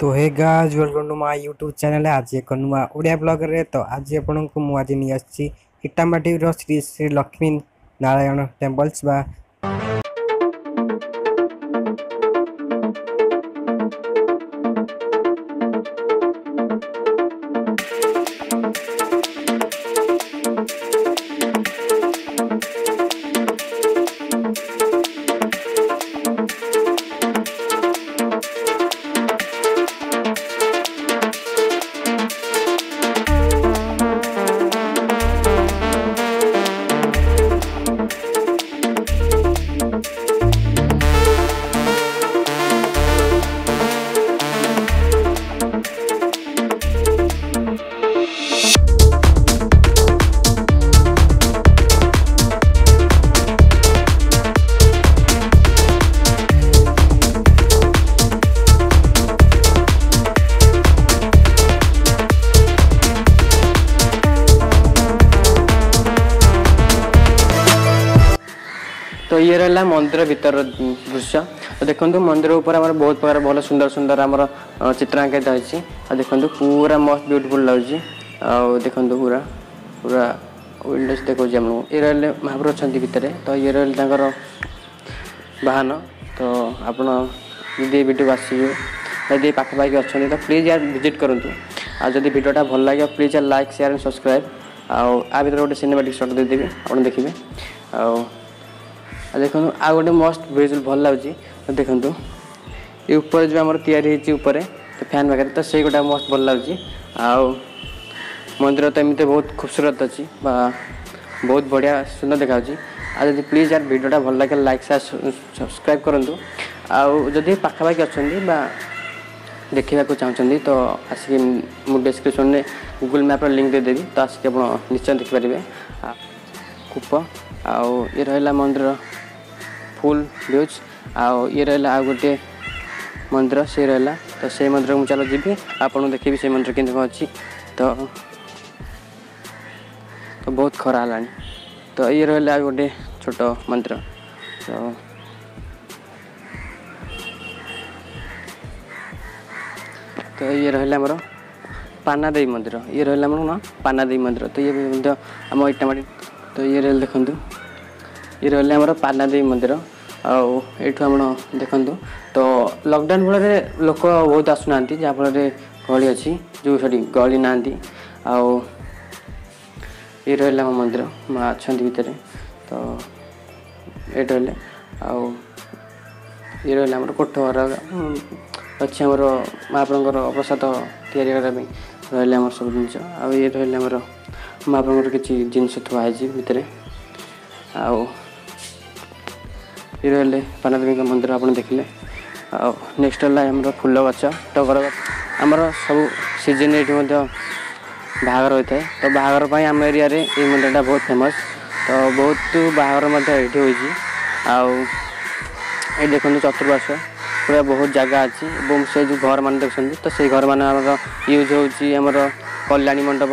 तो hey guys welcome to my YouTube channel. आज एक नुआ ओडिया ब्लॉग रे तो आज आपनको मु आज नहीं आछि इटामाटी रो श्री श्री लक्ष्मी नारायण टेम्पल्स बा तो ये रहा मंदिर भीतर दृश्य। तो देखो मंदिर ऊपर आम बहुत प्रकार भल सुंदर सुंदर आम चित्रांकित होती देखो पूरा मस्त ब्यूटीफुल लगे। देखो पूरा पूरा विंडोज देखो ये रहा महाप्रभु अच्छा भितर। तो ये रहा वाहन। तो आप वीडियो आसवे पाखापाखि अच्छा तो प्लीज यार विजिट करूँ। आदि भिडियोटा भल लगे प्लीज यार लाइक शेयर एंड सब्सक्राइब। आ भर गोटे सिनेमेटिक शॉट देदेवी आप देखिए। देखो आ गोटे मस्त विजुअल भल लगे। तो देखो ये ऊपर जो आम या ऊपर तो फैन वगैरह तो से गोटा मस्त भल लगे। मंदिर तो एमती बहुत खूबसूरत अच्छी बहुत बढ़िया सुंदर देखा। आदि प्लीज यार वीडियोटा भल लगे लाइक शेयर सब्सक्राइब करूँ। आदि पाखापाखि अच्छा देखा चाहते तो आसिक मुझे डिस्क्रिप्शन में गूगल मैप लिंक देदेवी। तो आसिक आप निश्चय देखिपारे कूप ये रहा मंदिर फुल व्यूज। ये रहा आ गोटे मंदिर से रहा। तो से मंदिर को चलो जी आपको देखी से मंदिर के अच्छी। तो बहुत खरा है। तो ये रहा गोटे छोट मंदिर। तो ये रहा आमर पानादेवी मंदिर। ये रहा आम पानादेवी मंदिर। तो ये आम इटामाटी। तो ये रहा देखु ये रहा आमर पानादेवी मंदिर। आठ देखु तो लॉकडाउन फल लोक बहुत आसुना जहाँफल गली अच्छी जो सॉरी गली ना। ये रहा आम मंदिर माँ अच्छा भितर। तो ये रहा ये रहा आम कोठर अच्छी आमर महाप्रभुर प्रसाद तैयारी करने रहा आम सब जिन। ये रहा आमर महाप्रभुर किसी जिनस थुआई भितर। ये रहा पानादेवी मंदिर आप देखिले। नेक्स्ट है फूल गच टगर आमर सब सीजन ये बाहागर होता है। तो बाहागर आम एरिया ये मंदिरटा बहुत फेमस। तो बहुत बाहागर ये देखो चतुर्पार्श्व पूरा बहुत जगह अच्छी। से जो घर मान देखते तो से घर मान यूज होमर कल्याणी मंडप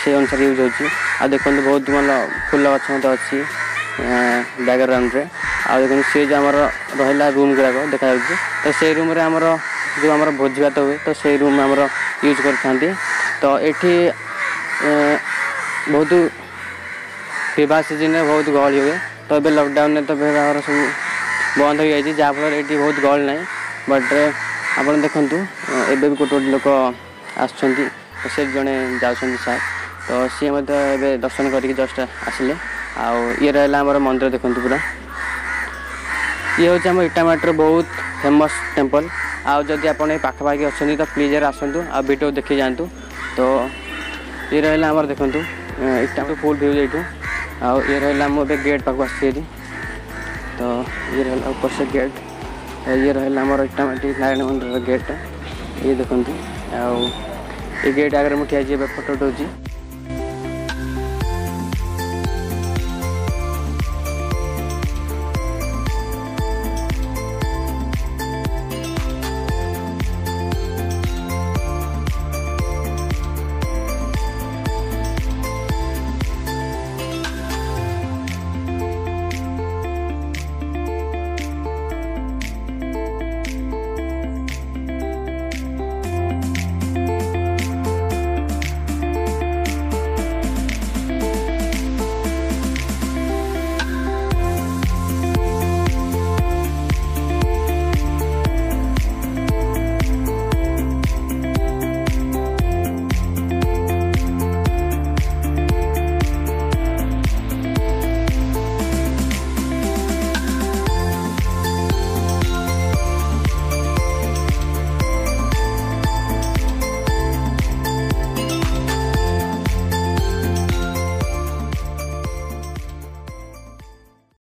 से अनुसार यूज हो। देखो बहुत मतलब फूल गच अच्छी बैकग्राउंड रे। देखो सी जो आम रहा रूम गुड़ाक देखा। तो से रूम रे आमर जो आम भोजी भात हुए तो से रूम आमर यूज करते। तो ये बहुत विवाह सीजन में बहुत गहली हुए। तो ये लॉकडाउन में तो व्यवहार सब बंद हो जाए जहाँफल ये बहुत गहली ना। बट आप देखु एवं भी गोटे लोक आसुँच से जड़े जाऊँ सार। तो सी दर्शन करके जस्ट आसिले। ये रहा आम मंदिर देखु पूरा। ये हूँ आम इटामाटी बहुत फेमस टेम्पल। आदि आप पाखापाखि अच्छा तो प्लीज यार आसतु वीडियो देखी जातु। तो ये रहा आम देखु इटा फुल भ्यू ये रहा आम गेट पाक आसी। तो ये रहा ऊपर से गेट। ये रहा आम इटामाटी नारायण मंदिर गेट। ये देखते ये गेट आगे मुझे ठिया फोटो उठाऊँ।